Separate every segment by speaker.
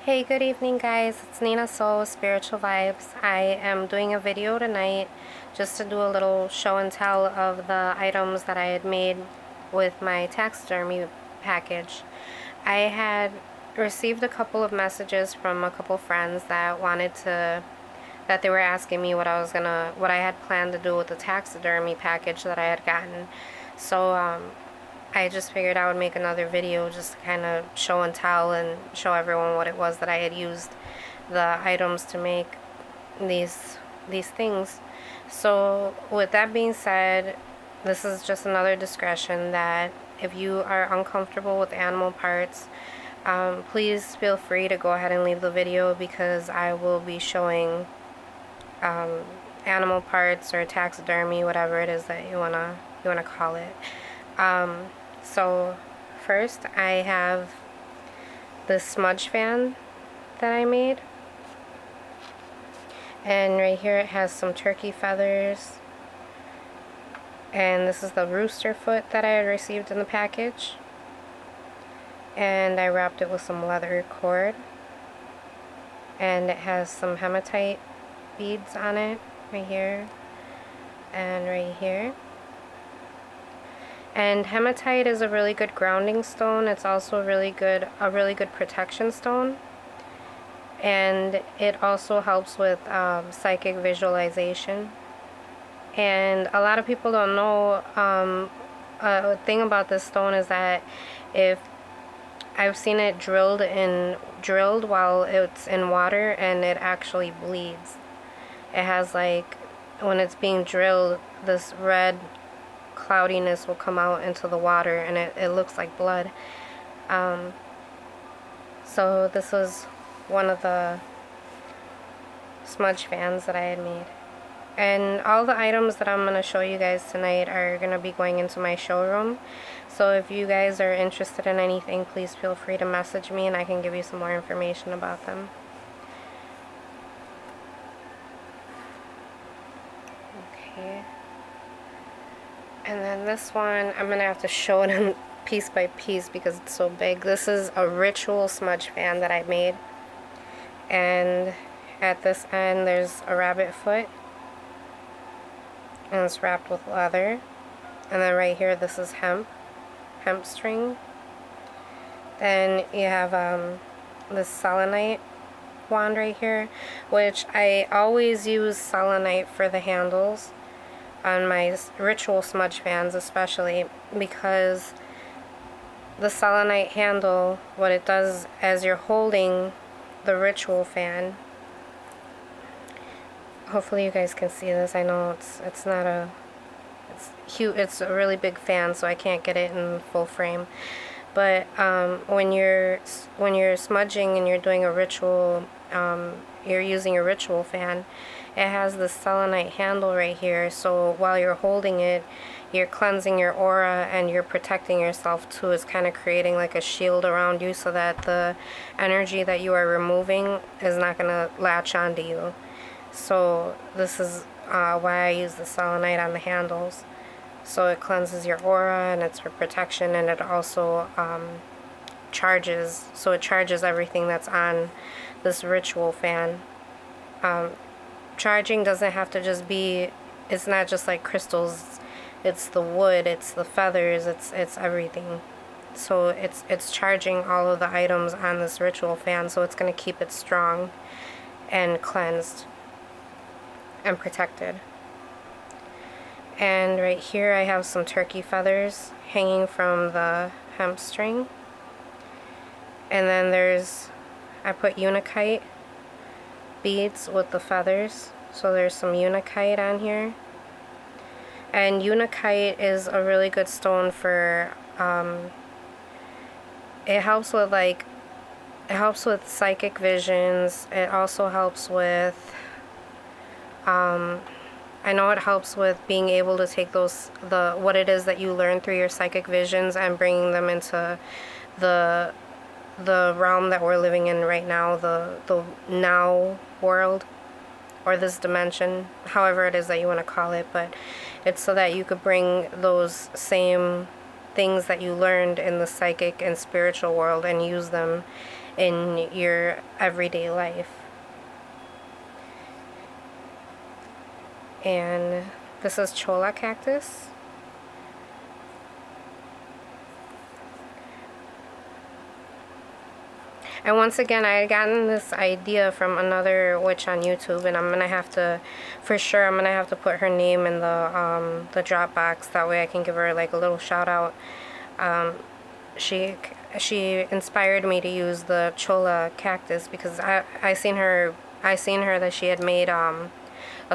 Speaker 1: Hey, good evening, guys. It's Nina Soul, Spiritual Vibes. I am doing a video tonight just to do a little show and tell of the items that I had made with my taxidermy package. I had received a couple of messages from a couple friends that that they were asking me what I had planned to do with the taxidermy package that I had gotten. So, I just figured I would make another video just to kind of show and tell and show everyone what it was that I had used the items to make these things. So with that being said, this is just another discretion that if you are uncomfortable with animal parts, please feel free to go ahead and leave the video, because I will be showing animal parts or taxidermy, whatever it is that you wanna call it. So first I have this Smudge Fan that I made, and right here it has some turkey feathers, and this is the rooster foot that I had received in the package, and I wrapped it with some leather cord, and it has some hematite beads on it right here and right here. And hematite is a really good grounding stone. It's also a really good protection stone. And it also helps with psychic visualization. And a lot of people don't know, a thing about this stone is that if I've seen it drilled while it's in water, and it actually bleeds. It has, like, when it's being drilled, this red cloudiness will come out into the water, and it looks like blood. So this was one of the smudge fans that I had made. And all the items that I'm going to show you guys tonight are going to be going into my showroom. So if you guys are interested in anything, please feel free to message me and I can give you some more information about them. Okay. And then this one, I'm going to have to show it in piece by piece because it's so big. This is a ritual smudge fan that I made. And at this end, there's a rabbit foot. And it's wrapped with leather. And then right here, this is hemp string. Then you have this selenite wand right here, which I always use selenite for the handles on my ritual smudge fans, especially because the selenite handle, what it does as you're holding the ritual fan, hopefully you guys can see this. I know it's not a, it's huge, it's a really big fan, so I can't get it in full frame. But when you're smudging and you're doing a ritual, you're using a ritual fan, it has the selenite handle right here, so while you're holding it, you're cleansing your aura and you're protecting yourself too. It's kind of creating like a shield around you so that the energy that you are removing is not going to latch onto you. So this is why I use the selenite on the handles. So it cleanses your aura and it's for protection, and it also charges. So it charges everything that's on this ritual fan. Charging doesn't have to just be, it's not just like crystals, it's the wood, it's the feathers, it's everything. So it's charging all of the items on this ritual fan, so it's going to keep it strong and cleansed and protected. And right here I have some turkey feathers hanging from the hemp string. And then I put Unakite beads with the feathers, so there's some Unakite on here. And Unakite is a really good stone for it helps with psychic visions. It also helps with I know it helps with being able to take what it is that you learn through your psychic visions and bringing them into the realm that we're living in right now, the now world, or this dimension, however it is that you want to call it. But it's so that you could bring those same things that you learned in the psychic and spiritual world and use them in your everyday life. And this is cholla cactus. And once again, I had gotten this idea from another witch on YouTube, and I'm gonna have to, for sure, I'm gonna have to put her name in the drop box. That way I can give her like a little shout out. She inspired me to use the cholla cactus because I seen her that she had made a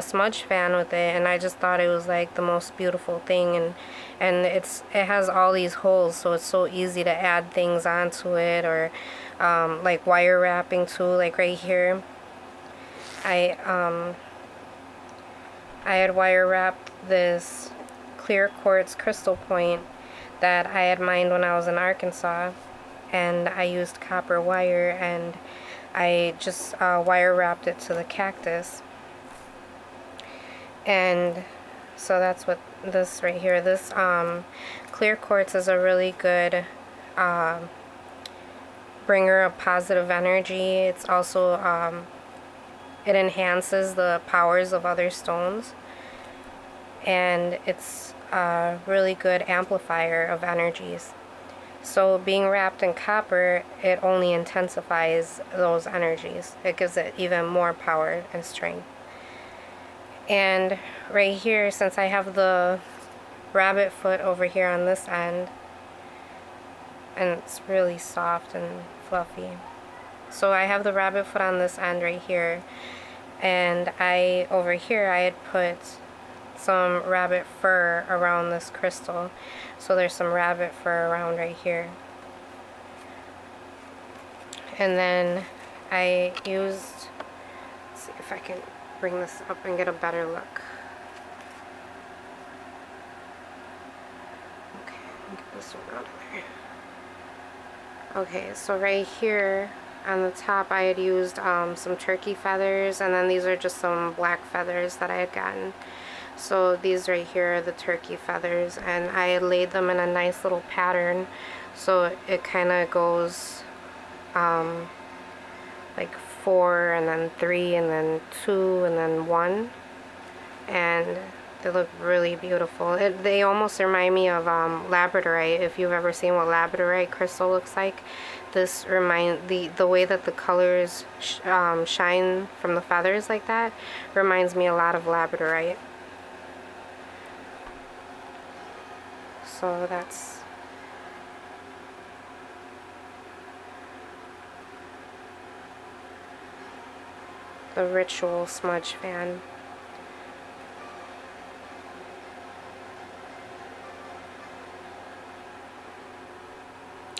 Speaker 1: smudge fan with it, and I just thought it was like the most beautiful thing, and it has all these holes, so it's so easy to add things onto it, or like wire wrapping too, like right here. I had wire wrapped this clear quartz crystal point that I had mined when I was in Arkansas, and I used copper wire, and I just wire wrapped it to the cactus. And so that's what this right here, this clear quartz is a really good bringer of positive energy. It's also it enhances the powers of other stones, and it's a really good amplifier of energies. So being wrapped in copper, it only intensifies those energies. It gives it even more power and strength. And right here, since I have the rabbit foot over here on this end, and it's really soft and fluffy. So I have the rabbit foot on this end right here, and over here I had put some rabbit fur around this crystal. So there's some rabbit fur around right here. And then I used, let's see if I can bring this up and get a better look. Okay, get this one out of there. Okay, so right here on the top I had used some turkey feathers, and then these are just some black feathers that I had gotten. So these right here are the turkey feathers, and I laid them in a nice little pattern, so it kind of goes like 4 and then 3 and then 2 and then 1, and they look really beautiful. They almost remind me of labradorite. If you've ever seen what labradorite crystal looks like, this the way that the colors shine from the feathers like that reminds me a lot of labradorite. So that's the ritual smudge fan.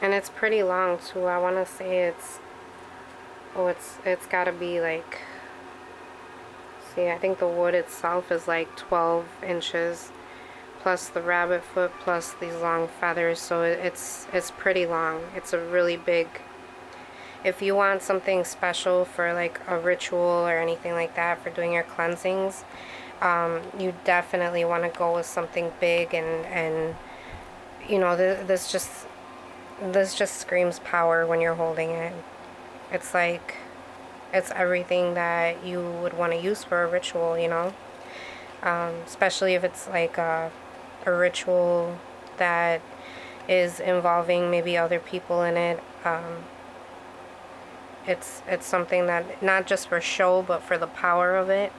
Speaker 1: And it's pretty long too. I want to say it's got to be like, see, I think the wood itself is like 12 inches plus the rabbit foot plus these long feathers, so it's pretty long. It's a really big, if you want something special for like a ritual or anything like that for doing your cleansings, you definitely want to go with something big, and you know, this just screams power when you're holding it. It's like, it's everything that you would want to use for a ritual, you know, especially if it's like a ritual that is involving maybe other people in it. It's something that, not just for show, but for the power of it,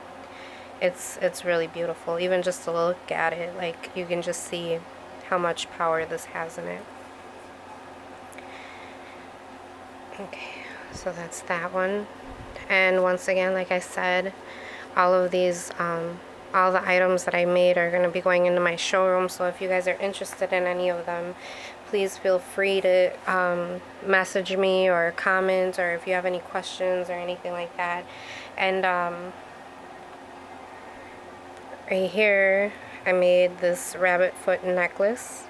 Speaker 1: it's really beautiful. Even just to look at it, like, you can just see how much power this has in it. Okay, so that's that one. And once again, like I said, all of these all the items that I made are going to be going into my showroom, so if you guys are interested in any of them, please feel free to message me or comment, or if you have any questions or anything like that. And right here I made this rabbit foot necklace,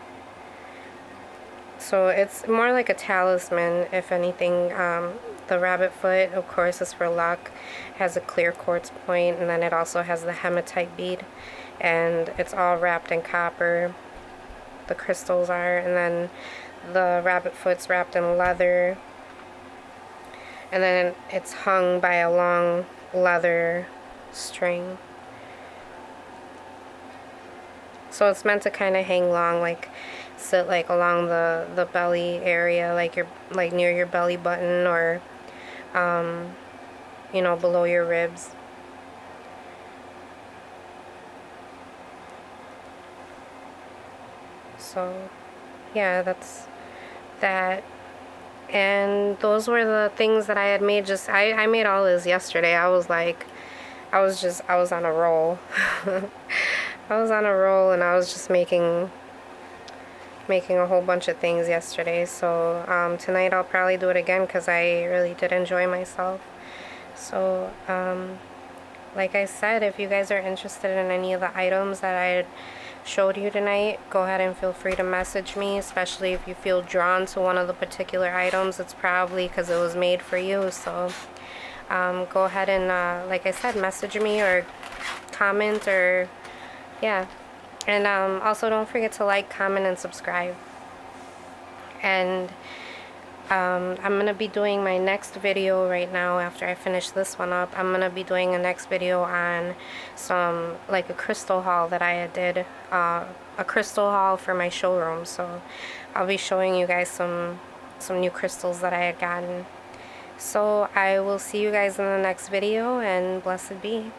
Speaker 1: so it's more like a talisman, if anything. The rabbit foot, of course, is for luck, has a clear quartz point, and then it also has the hematite bead, and it's all wrapped in copper, the crystals are, and then the rabbit foot's wrapped in leather, and then it's hung by a long leather string. So it's meant to kind of hang long, like sit like along the belly area, like near your belly button, or you know, below your ribs. So yeah, that's that. And those were the things that I had made. Just I made all this yesterday. I was like, I was on a roll. I was on a roll, and I was just making a whole bunch of things yesterday. So tonight I'll probably do it again because I really did enjoy myself. So like I said, if you guys are interested in any of the items that I showed you tonight, go ahead and feel free to message me, especially if you feel drawn to one of the particular items. It's probably because it was made for you. So go ahead and like I said, message me or comment, or yeah. And also don't forget to like, comment, and subscribe. And I'm going to be doing my next video right now after I finish this one up. I'm going to be doing a next video on some, like a crystal haul that I did, a crystal haul for my showroom. So I'll be showing you guys some new crystals that I had gotten. So I will see you guys in the next video, and blessed be.